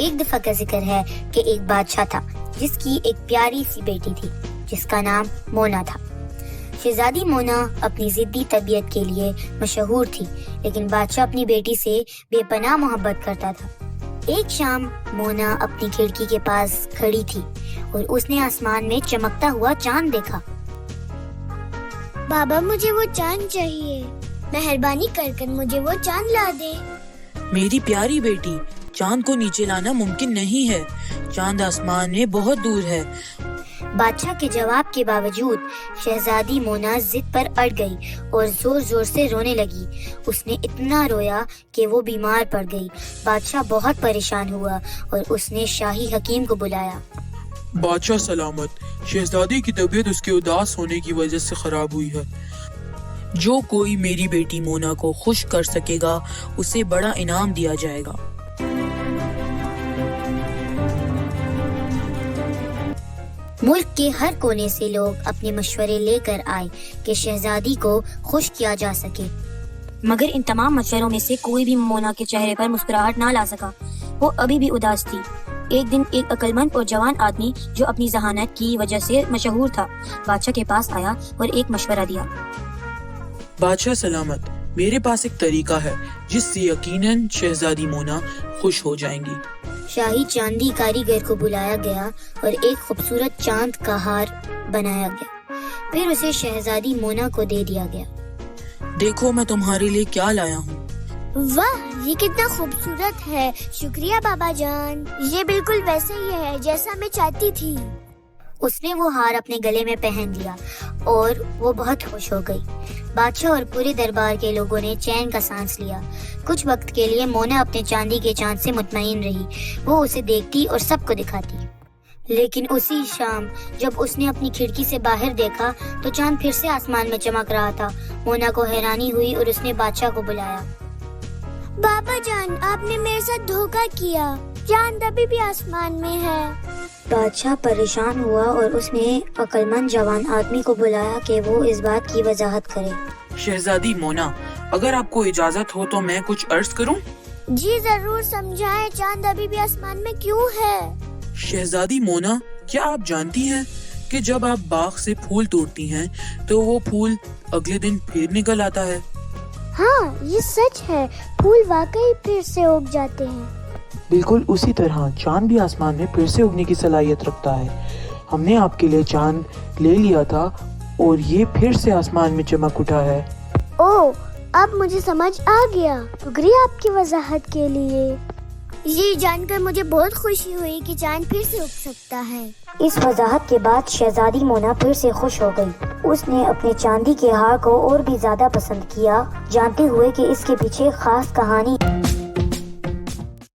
ایک دفعہ کا ذکر ہے کہ ایک بادشاہ تھا جس کی ایک پیاری سی بیٹی تھی جس کا نام مونا تھا۔ شہزادی مونا اپنی ضدی طبیعت کے لیے مشہور تھی، لیکن بادشاہ اپنی بیٹی سے بے پناہ محبت کرتا تھا۔ ایک شام مونا اپنی کھڑکی کے پاس کھڑی تھی اور اس نے آسمان میں چمکتا ہوا چاند دیکھا۔ بابا مجھے وہ چاند چاہیے، مہربانی کر کر مجھے وہ چاند لا دے۔ میری پیاری بیٹی، چاند کو نیچے لانا ممکن نہیں ہے، چاند آسمان میں بہت دور ہے۔ بادشاہ کے جواب کے باوجود شہزادی مونا ضد پر اڑ گئی اور زور زور سے رونے لگی۔ اس نے اتنا رویا کہ وہ بیمار پڑ گئی۔ بادشاہ بہت پریشان ہوا اور اس نے شاہی حکیم کو بلایا۔ بادشاہ سلامت، شہزادی کی طبیعت اس کے اداس ہونے کی وجہ سے خراب ہوئی ہے۔ جو کوئی میری بیٹی مونا کو خوش کر سکے گا اسے بڑا انعام دیا جائے گا۔ ملک کے ہر کونے سے لوگ اپنے مشورے لے کر آئے کہ شہزادی کو خوش کیا جا سکے، مگر ان تمام مشوروں میں سے کوئی بھی مونا کے چہرے پر مسکراہٹ نہ لا سکا۔ وہ ابھی بھی اداس تھی۔ ایک دن ایک عقل مند اور جوان آدمی جو اپنی ذہانت کی وجہ سے مشہور تھا بادشاہ کے پاس آیا اور ایک مشورہ دیا۔ بادشاہ سلامت، میرے پاس ایک طریقہ ہے جس سے یقیناً شہزادی مونا خوش ہو جائیں گی۔ شاہی چاندی کاریگر کو بلایا گیا اور ایک خوبصورت چاند کا ہار بنایا گیا، پھر اسے شہزادی مونا کو دے دیا گیا۔ دیکھو میں تمہارے لیے کیا لایا ہوں۔ واہ، یہ کتنا خوبصورت ہے، شکریہ بابا جان، یہ بالکل ویسے ہی ہے جیسا میں چاہتی تھی۔ اس نے وہ ہار اپنے گلے میں پہن لیا اور وہ بہت خوش ہو گئی۔ بادشاہ اور پورے دربار کے لوگوں نے چین کا سانس لیا۔ کچھ وقت کے لیے مونا اپنے چاندی کے چاند سے مطمئن رہی۔ وہ اسے دیکھتی اور سب کو دکھاتی، لیکن اسی شام جب اس نے اپنی کھڑکی سے باہر دیکھا تو چاند پھر سے آسمان میں چمک رہا تھا۔ مونا کو حیرانی ہوئی اور اس نے بادشاہ کو بلایا۔ بابا جان، آپ نے میرے ساتھ دھوکا کیا، چاند ابھی بھی آسمان میں ہے۔ بادشاہ پریشان ہوا اور اس نے عقل مند جوان آدمی کو بلایا کہ وہ اس بات کی وضاحت کرے۔ شہزادی مونا، اگر آپ کو اجازت ہو تو میں کچھ عرض کروں؟ جی ضرور، سمجھائیں چاند ابھی بھی آسمان میں کیوں ہے؟ شہزادی مونا، کیا آپ جانتی ہیں کہ جب آپ باغ سے پھول توڑتی ہیں تو وہ پھول اگلے دن پھر نکل آتا ہے؟ ہاں، یہ سچ ہے، پھول واقعی پھر سے اگ جاتے ہیں۔ بالکل اسی طرح چاند بھی آسمان میں پھر سے اگنے کی صلاحیت رکھتا ہے۔ ہم نے آپ کے لیے چاند لے لیا تھا اور یہ پھر سے آسمان میں چمک اٹھا ہے۔ اوہ، اب مجھے سمجھ آ گیا، شکریہ آپ کی وضاحت کے لیے۔ یہ جان کر مجھے بہت خوشی ہوئی کہ چاند پھر سے اگ سکتا ہے۔ اس وضاحت کے بعد شہزادی مونا پھر سے خوش ہو گئی۔ اس نے اپنے چاندی کے ہار کو اور بھی زیادہ پسند کیا، جانتے ہوئے کہ اس کے پیچھے خاص کہانی